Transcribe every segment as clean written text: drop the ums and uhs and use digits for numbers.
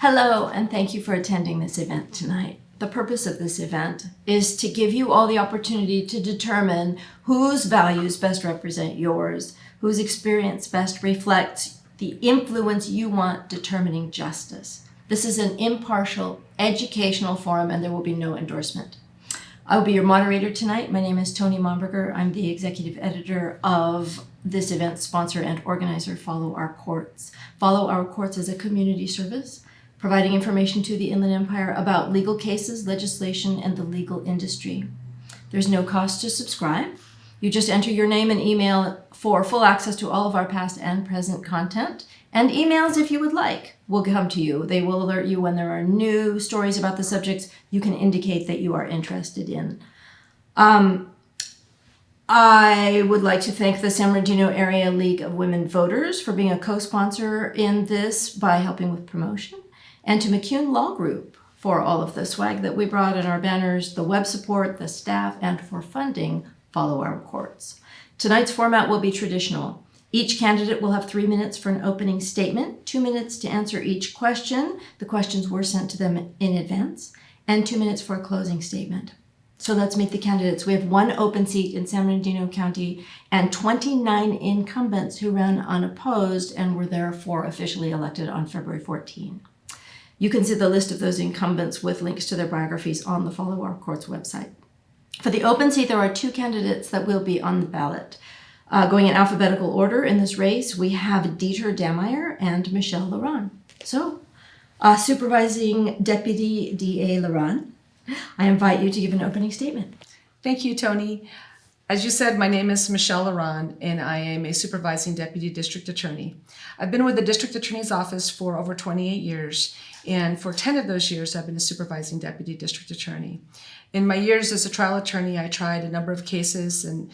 Hello, and thank you for attending this event tonight. The purpose of this event is to give you all the opportunity to determine whose values best represent yours, whose experience best reflects the influence you want determining justice. This is an impartial, educational forum, and there will be no endorsement. I will be your moderator tonight. My name is Toni Momberger. I'm the executive editor of this event sponsor and organizer, Follow Our Courts. Follow Our Courts is a community service providing information to the Inland Empire about legal cases, legislation, and the legal industry. There's no cost to subscribe. You just enter your name and email for full access to all of our past and present content, and emails if you would like will come to you. They will alert you when there are new stories about the subjects you can indicate that you are interested in. I would like to thank the San Bernardino Area League of Women Voters for being a co-sponsor in this by helping with promotion, and to McCune Law Group for all of the swag that we brought in our banners, the web support, the staff, and for funding Follow Our Courts. Tonight's format will be traditional. Each candidate will have 3 minutes for an opening statement, 2 minutes to answer each question. The questions were sent to them in advance, and 2 minutes for a closing statement. So let's meet the candidates. We have 1 open seat in San Bernardino County and 29 incumbents who ran unopposed and were therefore officially elected on February 14. You can see the list of those incumbents with links to their biographies on the Follow Our Courts website. For the open seat, there are 2 candidates that will be on the ballot. Going in alphabetical order in this race, we have Dieter Dameyer and Michelle Laurent. So, Supervising Deputy D.A. Laurent, I invite you to give an opening statement. Thank you, Toni. As you said, my name is Michelle Laurent, and I am a supervising deputy district attorney. I've been with the district attorney's office for over 28 years, and for 10 of those years, I've been a supervising deputy district attorney. In my years as a trial attorney, I tried a number of cases and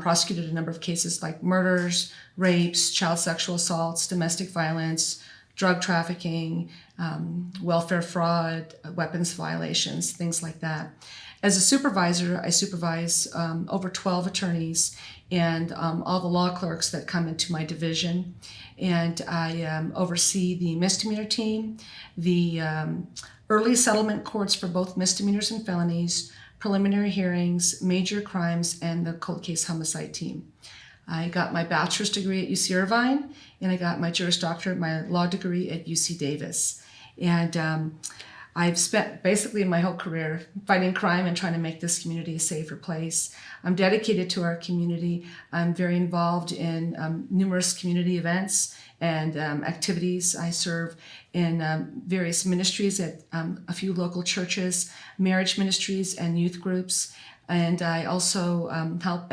prosecuted a number of cases like murders, rapes, child sexual assaults, domestic violence, drug trafficking, welfare fraud, weapons violations, things like that. As a supervisor, I supervise over 12 attorneys and all the law clerks that come into my division. And I oversee the misdemeanor team, the early settlement courts for both misdemeanors and felonies, preliminary hearings, major crimes, and the cold case homicide team. I got my bachelor's degree at UC Irvine, and I got my Juris Doctorate, my law degree at UC Davis. And I've spent basically my whole career fighting crime and trying to make this community a safer place. I'm dedicated to our community. I'm very involved in numerous community events and activities. I serve in various ministries at a few local churches, marriage ministries, and youth groups. And I also help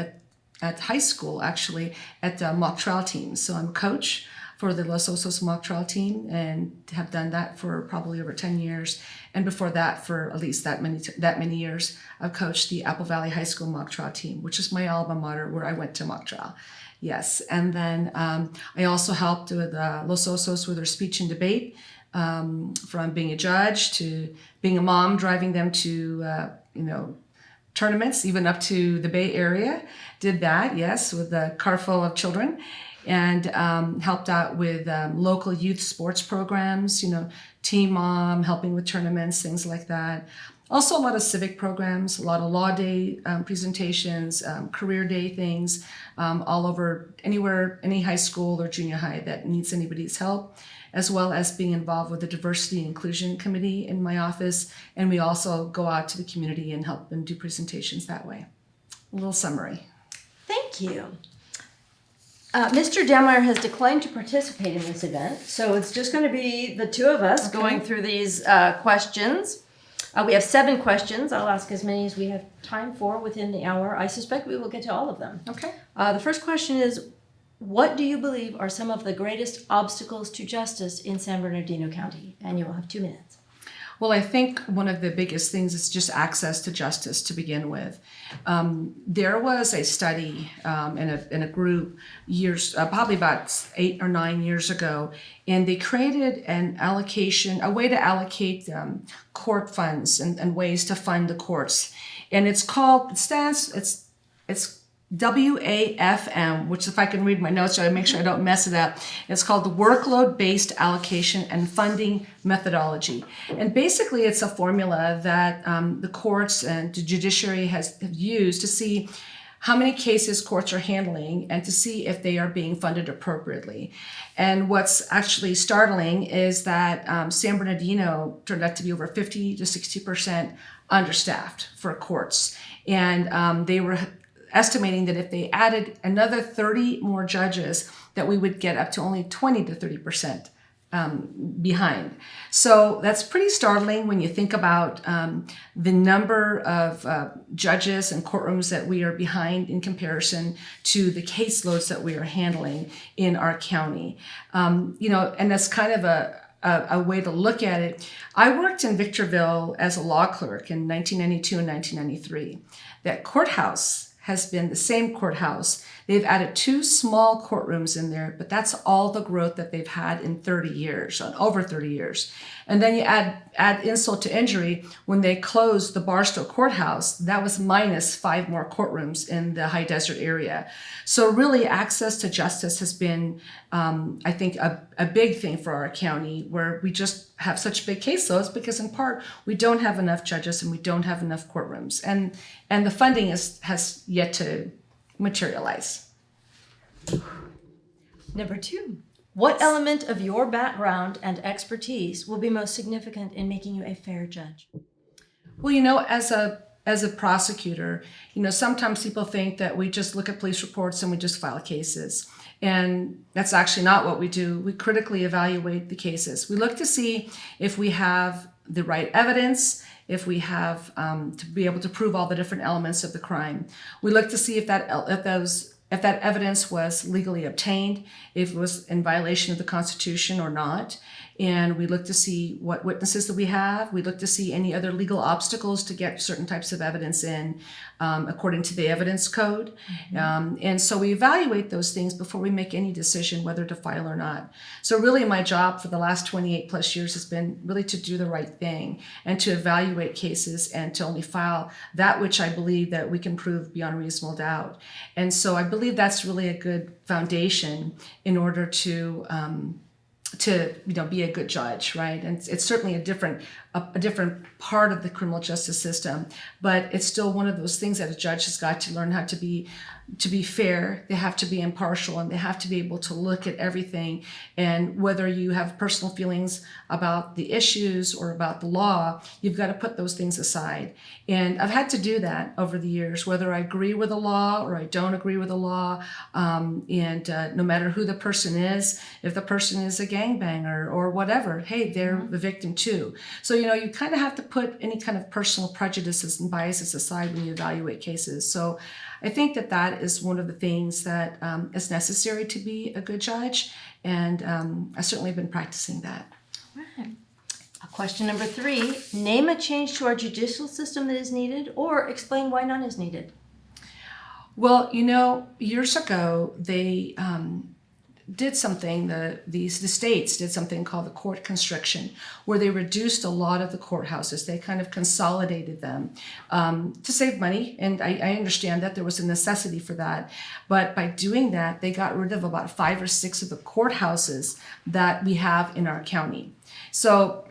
at high school, actually, at mock trial teams. So I'm a coach for the Los Osos mock trial team and have done that for probably over 10 years. And before that, for at least that many years, I've coached the Apple Valley High School mock trial team, which is my alma mater where I went to mock trial. Yes, and then I also helped with Los Osos with their speech and debate, from being a judge to being a mom, driving them to, tournaments, even up to the Bay Area. Did that, yes, with a car full of children. And helped out with local youth sports programs, Team Mom, helping with tournaments, things like that. Also a lot of civic programs, a lot of law day presentations, career day things, all over anywhere, any high school or junior high that needs anybody's help, as well as being involved with the Diversity and Inclusion Committee in my office. And we also go out to the community and help them do presentations that way. A little summary. Thank you. Mr. Dameyer has declined to participate in this event, so it's just going to be the 2 of us going through these questions. We have 7 questions. I'll ask as many as we have time for within the hour. I suspect we will get to all of them. Okay. The first question is, what do you believe are some of the greatest obstacles to justice in San Bernardino County? And you will have 2 minutes. Well, I think one of the biggest things is just access to justice to begin with. There was a study in a group probably about 8 or 9 years ago, and they created a way to allocate court funds and ways to fund the courts. And it's WAFM, which if I can read my notes, I make sure I don't mess it up. It's called the Workload-Based Allocation and Funding Methodology. And basically it's a formula that the courts and the judiciary have used to see how many cases courts are handling and to see if they are being funded appropriately. And what's actually startling is that San Bernardino turned out to be over 50 to 60% understaffed for courts. And they were estimating that if they added another 30 more judges, that we would get up to only 20 to 30% behind. So that's pretty startling when you think about the number of judges and courtrooms that we are behind in comparison to the caseloads that we are handling in our county. And that's kind of a way to look at it. I worked in Victorville as a law clerk in 1992 and 1993. That courthouse has been the same courthouse. They've added 2 small courtrooms in there, but that's all the growth that they've had in 30 years, over 30 years. And then you add insult to injury, when they closed the Barstow courthouse, that was minus 5 more courtrooms in the high desert area. So really access to justice has been, I think, a big thing for our county, where we just have such big caseloads because in part we don't have enough judges and we don't have enough courtrooms. And the funding has yet to materialize. Number 2. What element of your background and expertise will be most significant in making you a fair judge? Well, as a prosecutor, sometimes people think that we just look at police reports and we just file cases. And that's actually not what we do. We critically evaluate the cases. We look to see if we have the right evidence, if we have to be able to prove all the different elements of the crime. We look to see if that evidence was legally obtained, if it was in violation of the Constitution or not. And we look to see what witnesses that we have. We look to see any other legal obstacles to get certain types of evidence in according to the evidence code. And so we evaluate those things before we make any decision whether to file or not. So really my job for the last 28 plus years has been really to do the right thing and to evaluate cases and to only file that which I believe that we can prove beyond reasonable doubt. And so I believe that's really a good foundation in order to be a good judge, right? And it's certainly a different part of the criminal justice system, but it's still one of those things that a judge has got to learn how to be fair. They have to be impartial, and they have to be able to look at everything. And whether you have personal feelings about the issues or about the law, you've got to put those things aside. And I've had to do that over the years, whether I agree with the law or I don't agree with the law. No matter who the person is, if the person is a gangbanger or whatever, hey, they're the victim too. So, you kind of have to put any kind of personal prejudices and biases aside when you evaluate cases. So I think that is one of the things that is necessary to be a good judge. And I certainly have been practicing that. Right. Question number 3, name a change to our judicial system that is needed, or explain why none is needed. Well, years ago, they did something, the states did something called the court constriction, where they reduced a lot of the courthouses. They kind of consolidated them to save money. And I understand that there was a necessity for that. But by doing that, they got rid of about 5 or 6 of the courthouses that we have in our county. So,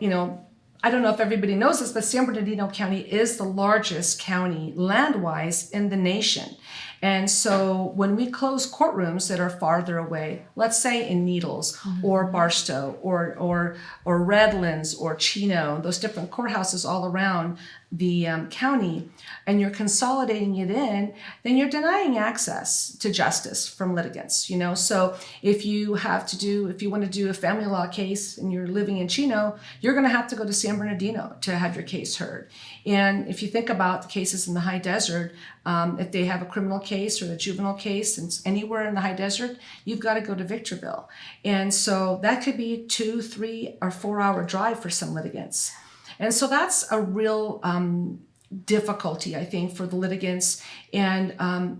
I don't know if everybody knows this, but San Bernardino County is the largest county land-wise in the nation. And so when we close courtrooms that are farther away, let's say in Needles or Barstow or Redlands or Chino, those different courthouses all around the county, and you're consolidating it in, then you're denying access to justice from litigants, So if you want to do a family law case and you're living in Chino, you're going to have to go to San Bernardino to have your case heard. And if you think about the cases in the high desert, if they have a criminal case or a juvenile case and it's anywhere in the high desert, you've got to go to Victorville. And so that could be 2, 3, or 4 hour drive for some litigants. And so that's a real difficulty, I think, for the litigants. And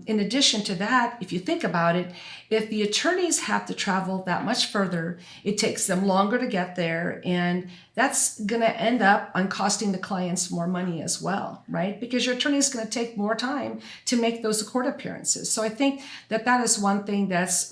in addition to that, if you think about it, if the attorneys have to travel that much further, it takes them longer to get there, and that's going to end up on costing the clients more money as well, right? Because your attorney is going to take more time to make those court appearances. So I think that is one thing that's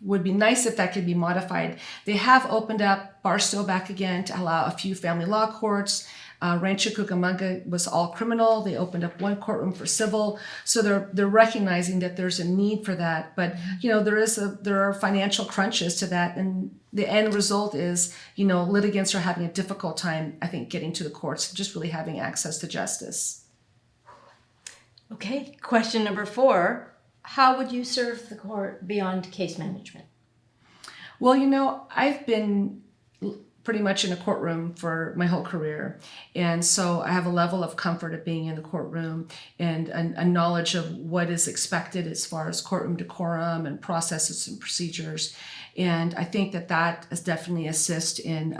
would be nice if that could be modified. They have opened up Barstow back again to allow a few family law courts. Rancho Cucamonga was all criminal. They opened up one courtroom for civil. So they're recognizing that there's a need for that. But there are financial crunches to that, and the end result is litigants are having a difficult time, I think, getting to the courts, just really having access to justice. Okay, question number 4. How would you serve the court beyond case management? Well, I've been pretty much in a courtroom for my whole career. And so I have a level of comfort of being in the courtroom and a knowledge of what is expected as far as courtroom decorum and processes and procedures. And I think that is definitely assist in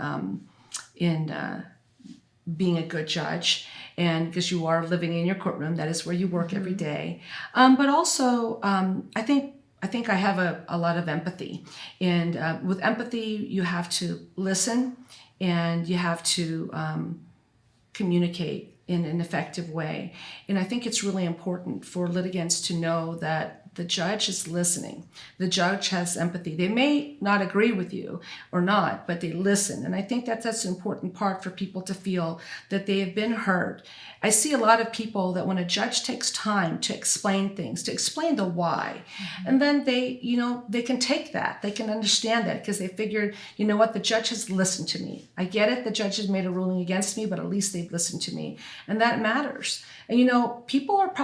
being a good judge. And because you are living in your courtroom, that is where you work every day. But also, I think I have a lot of empathy. And with empathy, you have to listen and you have to communicate in an effective way. And I think it's really important for litigants to know that the judge is listening. The judge has empathy. They may not agree with you or not, but they listen. And I think that's an important part for people to feel that they have been heard. I see a lot of people that when a judge takes time to explain things, to explain the why, and then they can take that, they can understand that because they figured, the judge has listened to me. I get it, the judge has made a ruling against me, but at least they've listened to me. And that matters. And people would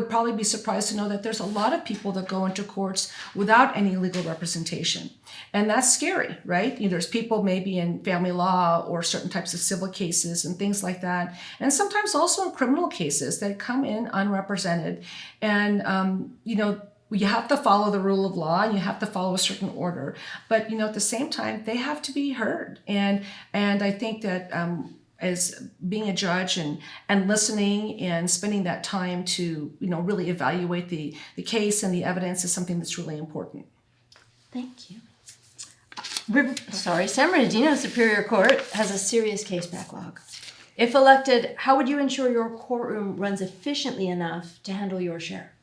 probably be surprised to know that there's a lot of people that go into courts without any legal representation. And that's scary, right? There's people maybe in family law or certain types of civil cases and things like that. And sometimes also in criminal cases that come in unrepresented. And, you have to follow the rule of law and you have to follow a certain order. But, at the same time, they have to be heard. And I think that as being a judge and listening and spending that time to, really evaluate the case and the evidence is something that's really important. Thank you. San Bernardino Superior Court has a serious case backlog. If elected, how would you ensure your courtroom runs efficiently enough to handle your share?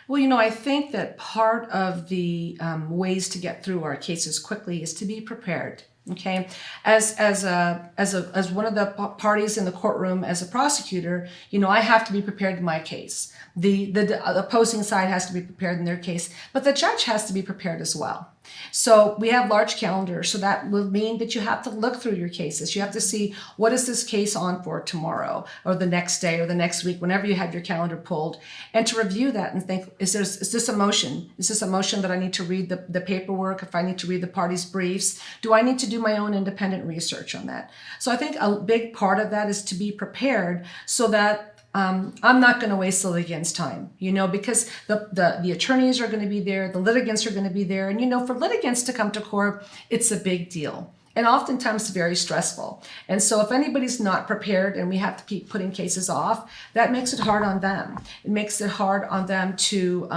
Well, I think that part of the ways to get through our cases quickly is to be prepared. Okay, as one of the parties in the courtroom, as a prosecutor, I have to be prepared in my case. The opposing side has to be prepared in their case, but the judge has to be prepared as well. So we have large calendars, so that will mean that you have to look through your cases. You have to see, what is this case on for tomorrow or the next day or the next week, whenever you have your calendar pulled, and to review that and think, is this a motion? Is this a motion that I need to read the paperwork? If I need to read the parties' briefs, do I need to do my own independent research on that? So I think a big part of that is to be prepared so that I'm not going to waste the litigants' time, because the attorneys are going to be there, the litigants are going to be there. And, for litigants to come to court, it's a big deal and oftentimes very stressful. And so if anybody's not prepared and we have to keep putting cases off, that makes it hard on them. It makes it hard on them to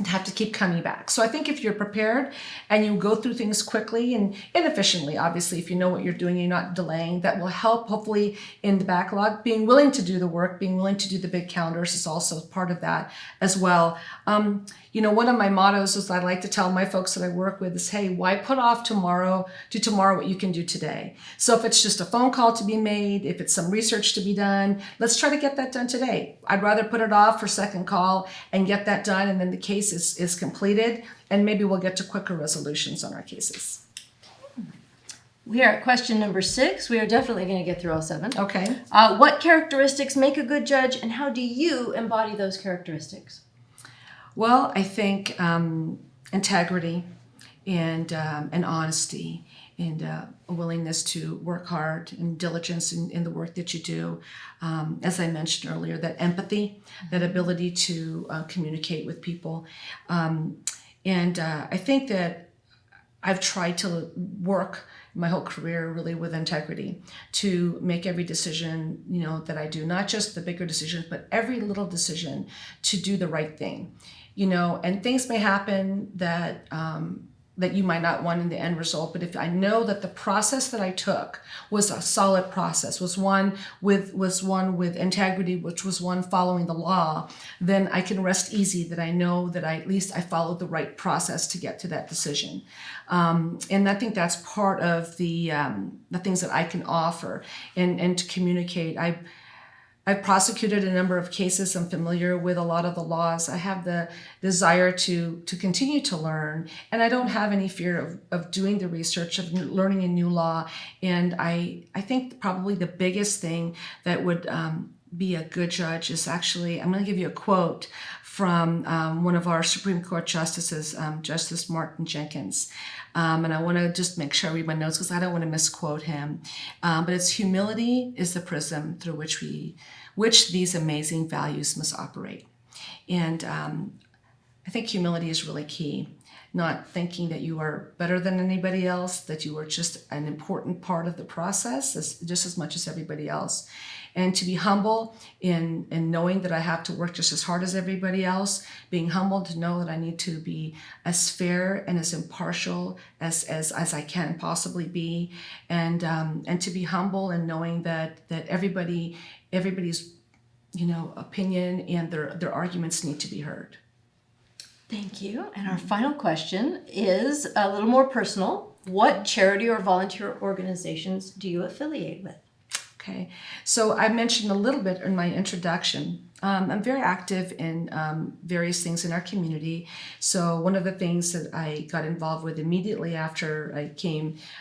have to keep coming back. So I think if you're prepared and you go through things quickly and efficiently, obviously, if you know what you're doing, you're not delaying, that will help hopefully in the backlog. Being willing to do the work, being willing to do the big calendars is also part of that as well. One of my mottos is I like to tell my folks that I work with is, hey, why put off tomorrow? Do tomorrow what you can do today. So if it's just a phone call to be made, if it's some research to be done, let's try to get that done today. I'd rather put it off for second call and get that done, and then the case is completed, and maybe we'll get to quicker resolutions on our cases. We are at question number 6. We are definitely going to get through all 7. Okay. What characteristics make a good judge, and how do you embody those characteristics? Well, I think integrity and honesty and a willingness to work hard and diligence in the work that you do. As I mentioned earlier, that empathy, that ability to communicate with people. I think that I've tried to work my whole career really with integrity to make every decision, that I do, not just the bigger decisions, but every little decision to do the right thing. And things may happen that that you might not want in the end result, but if I know that the process that I took was a solid process, was one with integrity, which was one following the law, then I can rest easy that I know that at least I followed the right process to get to that decision. And I think that's part of the things that I can offer and to communicate. I've prosecuted a number of cases. I'm familiar with a lot of the laws. I have the desire to continue to learn, and I don't have any fear of doing the research, of learning a new law. And I think probably the biggest thing that would be a good judge is actually, I'm going to give you a quote from one of our Supreme Court justices, Justice Martin Jenkins. And I want to just make sure I read my notes because I don't want to misquote him. But it's humility is the prism through which these amazing values must operate. And I think humility is really key. Not thinking that you are better than anybody else, that you are just an important part of the process, just as much as everybody else. And to be humble in knowing that I have to work just as hard as everybody else, being humble to know that I need to be as fair and as impartial as I can possibly be, and to be humble and knowing that everybody's opinion and their arguments need to be heard. Thank you. And our final question is a little more personal. What charity or volunteer organizations do you affiliate with? Okay, so I mentioned a little bit in my introduction. I'm very active in various things in our community. So one of the things that I got involved with immediately after I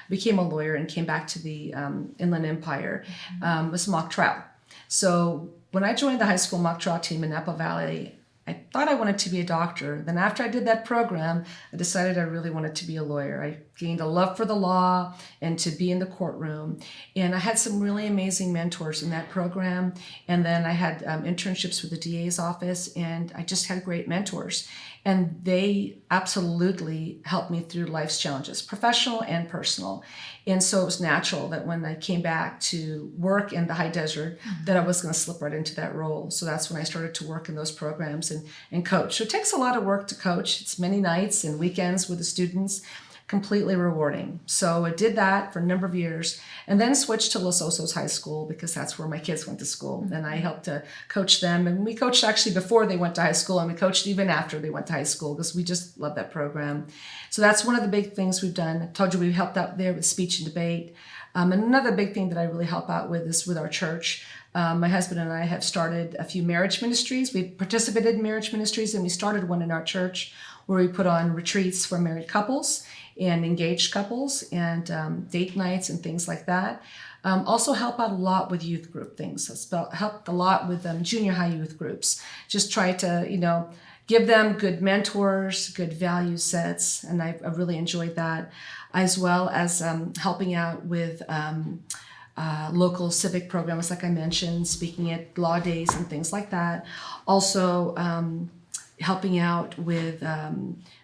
became a lawyer and came back to the Inland Empire was mock trial. So when I joined the high school mock trial team in Napa Valley, I thought I wanted to be a doctor. Then after I did that program, I decided I really wanted to be a lawyer. I gained a love for the law and to be in the courtroom. And I had some really amazing mentors in that program. And then I had internships with the DA's office, and I just had great mentors. And they absolutely helped me through life's challenges, professional and personal. And so it was natural that when I came back to work in the high desert, that I was going to slip right into that role. So that's when I started to work in those programs and coach. So it takes a lot of work to coach. It's many nights and weekends with the students, completely rewarding. So I did that for a number of years and then switched to Los Osos High School because that's where my kids went to school. And I helped to coach them. And we coached actually before they went to high school, and we coached even after they went to high school because we just love that program. So that's one of the big things we've done. I told you we've helped out there with speech and debate. And another big thing that I really help out with is with our church. My husband and I have started a few marriage ministries. We've participated in marriage ministries, and we started one in our church where we put on retreats for married couples and engaged couples and date nights and things like that. Also help out a lot with youth group things. Helped a lot with junior high youth groups. Just try to, give them good mentors, good value sets, and I really enjoyed that, as well as helping out with local civic programs, like I mentioned, speaking at law days and things like that. Also helping out with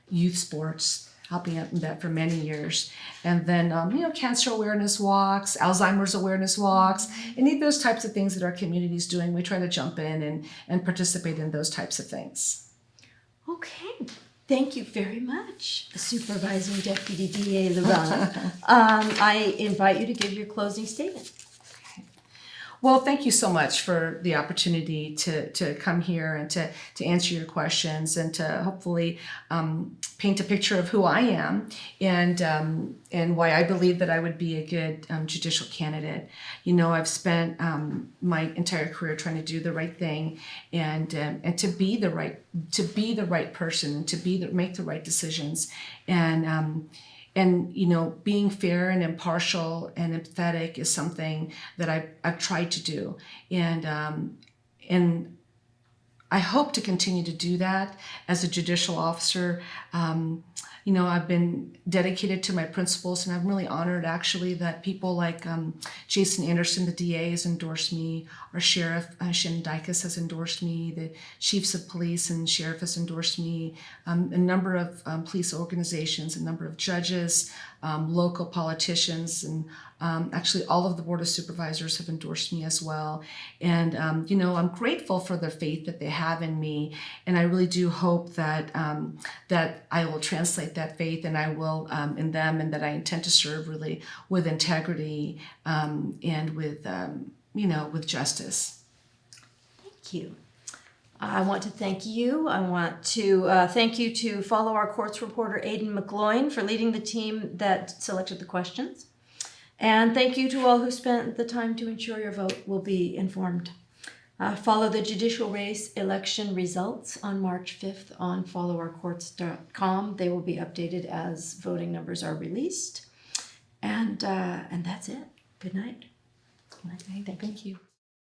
youth sports, helping out in that for many years. And then, cancer awareness walks, Alzheimer's awareness walks, any of those types of things that our community is doing. We try to jump in and participate in those types of things. Okay. Thank you very much, Supervising Deputy DA Laran. I invite you to give your closing statement. Well, thank you so much for the opportunity to come here and to answer your questions and to hopefully paint a picture of who I am and why I believe that I would be a good judicial candidate. I've spent my entire career trying to do the right thing and to be the right person and to make the right decisions and being fair and impartial and empathetic is something that I've tried to do, and I hope to continue to do that as a judicial officer. I've been dedicated to my principles, and I'm really honored actually that people like Jason Anderson, the DA, has endorsed me. Our sheriff, Shannon Dykes, has endorsed me. The chiefs of police and sheriff has endorsed me. A number of police organizations, a number of judges, local politicians, and actually all of the Board of Supervisors have endorsed me as well. And, I'm grateful for the faith that they have in me. And I really do hope that that I will translate that faith, and I will in them, and that I intend to serve really with integrity and with justice. Thank you. I want to thank you. I want to thank you to Follow Our Courts reporter Aidan McGloin for leading the team that selected the questions. And thank you to all who spent the time to ensure your vote will be informed. Follow the judicial race election results on March 5th on followourcourts.com. They will be updated as voting numbers are released. And that's it. Good night. Thank you.